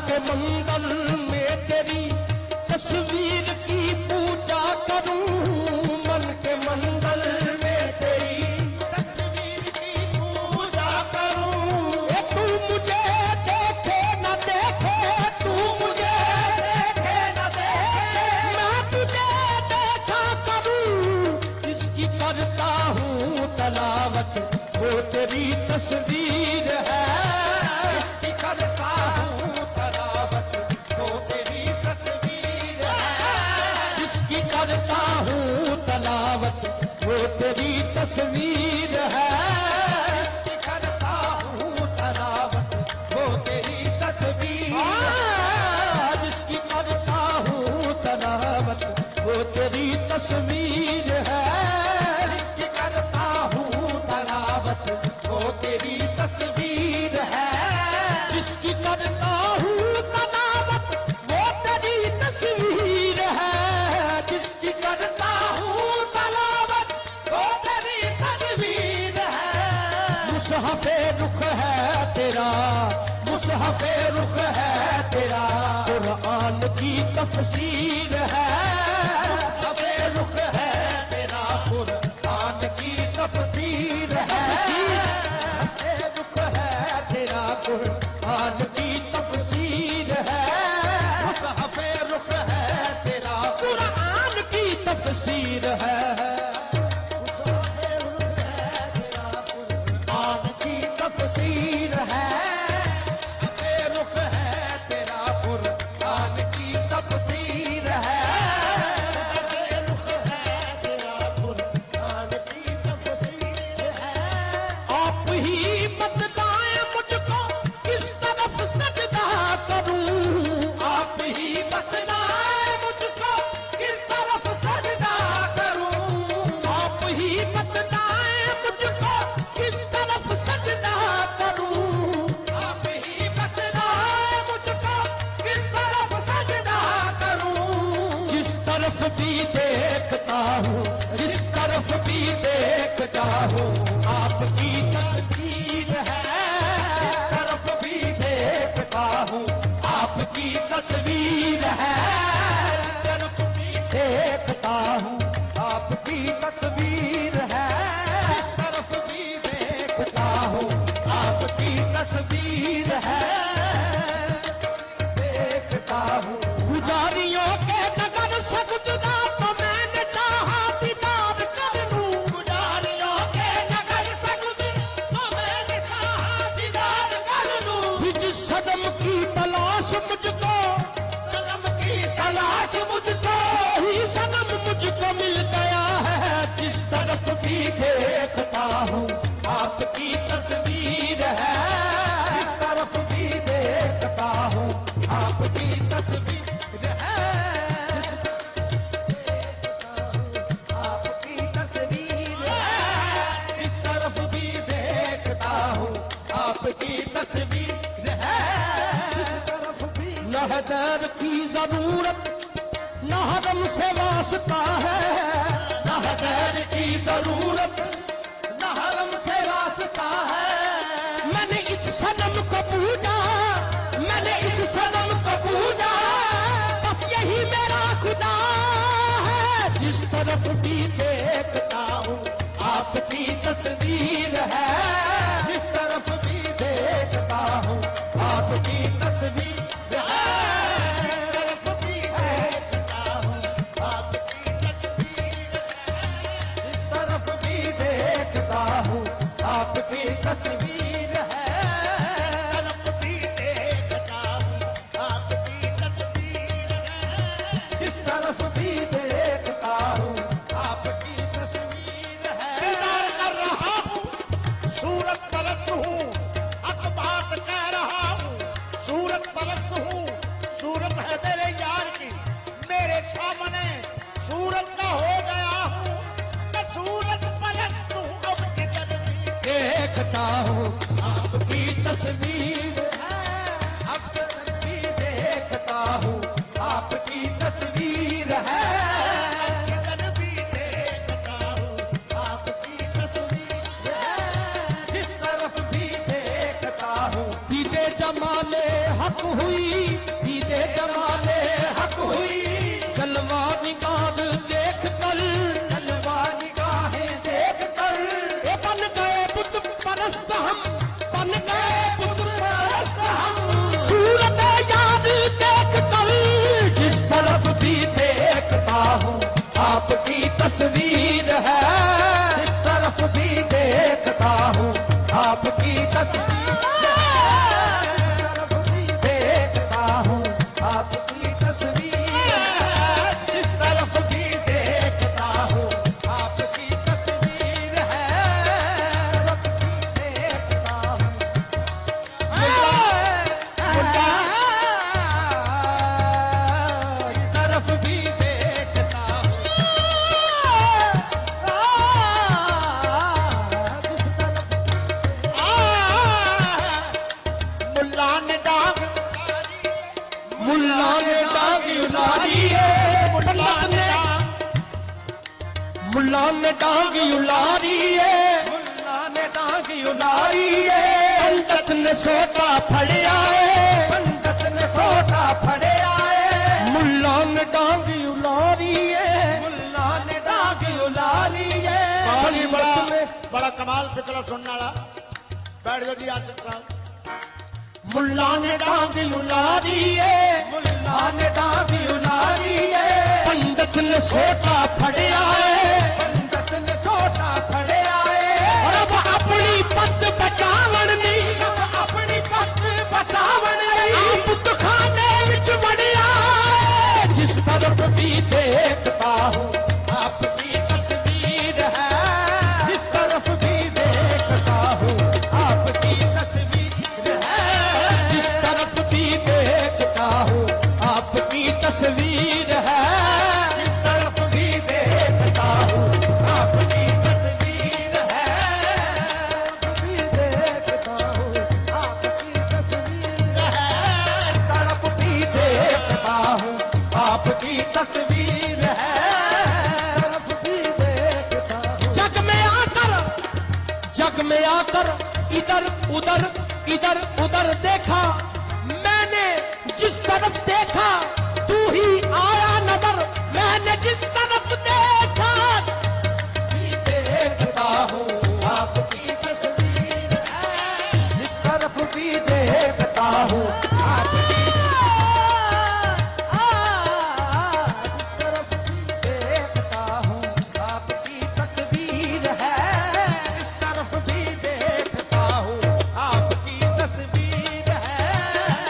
के मंदिर में तेरी तस्वीर की पूजा करूं, मन के मंदिर में तेरी तस्वीर की पूजा करूं। तू मुझे देखे न देखे, तू मुझे देखे न देखे, मैं तुझे देखा करूं। इसकी करता हूँ तलावत, वो तेरी तस्वीर है। इसकी करता हूँ तलावत, वो तेरी तस्वीर है। इसकी करता हूँ तलावत, वो तेरी तस्वीर है। इसकी करता हूँ तलावत, वो तेरी तस्वीर है। जिसकी करता हूँ तलावत, वो तेरी तस्वीर है। जिसकी करता हूँ तलावत, वो तेरी तस्वीर है। जिसकी करता हूँ तलावत, वो तेरी तस्वीर है। जिसकी करता हूँ तलावत, वो तेरी तस्वीर है। मुसहफ़े रुख है तेरा, मुसहफ़े रुख है तेरा, कुरान की तफसीर है। मुसहफ़े रुख है तेरा, कुरान की तफसीर है। मुसहफ़े रुख है तेरा, कुरान की तफसीर है। मुसहफ़े रुख है तेरा, कुरान की तफसीर है। मुसहफ़े रुख है तेरा, कुरान की तफसीर है। मुसहफ़े रुख है तेरा, कुरान की तफसीर है। मुसहफ़े रुख है तेरा, कुरान की तफसीर है। आप ही बतलाएं मुझको किस तरफ सजदा करूं। आप ही बतलाएं मुझको किस तरफ सजदा करूं। आप ही बतलाएं मुझको किस तरफ सजदा करूं। आप ही बतलाएं मुझको किस तरफ सजदा करूं। जिस तरफ भी देखता हूँ, जिस तरफ भी देखता हूँ, आपकी तस्वीर है। जिस तरफ भी देखता हूँ, आपकी तस्वीर है। जिस तरफ भी देखता हूँ, आपकी तस्वीर है। जिस तरफ भी देखता हूँ, आपकी तस्वीर है। देखता हूँ गुजारियों के नगर से गुजरा, तो मैंने चाहा दीदार कर लूं। गुजारियों के नगर से गुजरा, तो मैंने चाहा दीदार कर लूं। जिस सनम की तलाश मुझको, सनम की तलाश मुझको, वही सनम मुझको मिल गया है। जिस तरफ भी देखता हूँ, आपकी तस्वीर है। जिस तरफ भी देखता हूँ, आपकी तस्वीर है। जिस आपकी तस्वीर है। जिस तरफ भी देखता हूँ, आपकी तस्वीर है। जिस तरफ भी न है दर की जरूरत, न हरम से वास्ता है। न है दर की जरूरत, न हरम से वास्ता है। मैंने इस सनम को पूजा, मैंने इस सनम को पूजा, बस यही मेरा खुदा है। जिस तरफ भी देखता हूँ, आपकी तस्वीर है। जिस तरफ भी देखता हूँ, आपकी तस्वीर है। जिस तरफ भी देखता हूँ, आपकी तस्वीर है। जिस तरफ भी देखता हूँ, आपकी तस्वीर है। तरफ भी देखता हूँ, आपकी तस्वीर है। जिस तरफ भी देखता हूँ, आपकी तस्वीर है। दीदार कर रहा हूँ, सूरत परस्त हूँ, हक बात कह रहा हूँ। सूरत परस्त हूँ, सूरत है मेरे यार की, मेरे सामने सूरत का हो गया हूँ। मैं सूरत परस्त हूँ, अब किधर भी देखता हूँ, आपकी तस्वीर है। अब किधर भी देखता हूँ, आपकी तस्वीर है। किधर भी देखता हूँ, आपकी तस्वीर है। जिस तरफ भी देखता हूँ, दीदे जमाले हक हुई, दीदे जमाले हक हुई, जलवा निगाह देख कर, जलवा निगाहें देख कर, ये बन गए बुत परस्त हम, बन गए बुत परस्त हम, सूरत याद देख कर, जिस तरफ भी देखता हूँ आपकी तस्वीर है, जिस तरफ भी देखता हूँ आपकी तस्वीर मुल्ला ने डांग उलारी है, मुल्ला ने डांग उलारी है, पंडित ने सोटा फड़िया है, पंडित ने सोटा फड़िया है, मुल्ला ने डांग उलारी है, मुल्ला ने डांग उलारी है। बड़ा कमाल फिक्र सुनने वाला बैठ जाओ जी आसिफ साहब। मुल्ला ने डांग उलारी है, मुल्ला ने डांग उलारी है, पंडित ने सोटा फड़िया है, पंडित ने सोटा फड़िया है, और अब अपनी पत बचावन नहीं, अपनी पत बचावन नहीं, पुत खाने विच वड़िया है, जिस तरफ भी देखता हूँ आपकी तस्वीर है, जिस तरफ भी देखता हूँ आपकी तस्वीर है, जिस तरफ भी देखता हूँ आपकी तस्वीर है, जिस तरफ भी देखता हूँ आपकी तस्वीर है, भी देखता हूँ आपकी तस्वीर है, जिस तरफ भी देखता हूँ आपकी तस्वीर है, तरफ भी देखता हूँ। जग में आकर इधर उधर देखा, मैंने जिस तरफ देखा तू ही आया नजर, मैंने जिस तरफ देखा भी देखता हूँ आपकी तस्वीर है, जिस तरफ भी देखता हूँ आपकी, जिस तरफ भी देखता हूँ आपकी तस्वीर है, जिस तरफ भी देखता हूँ आपकी तस्वीर है,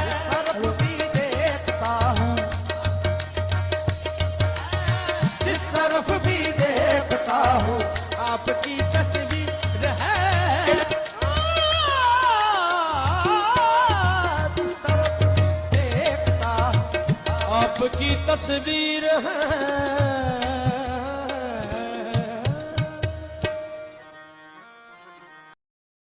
जिस तरफ भी देखता हूँ, जिस तरफ भी देखता हूँ आपकी तस्वीर है, जिस तरफ भी देखता हूँ आपकी तस्वीर है।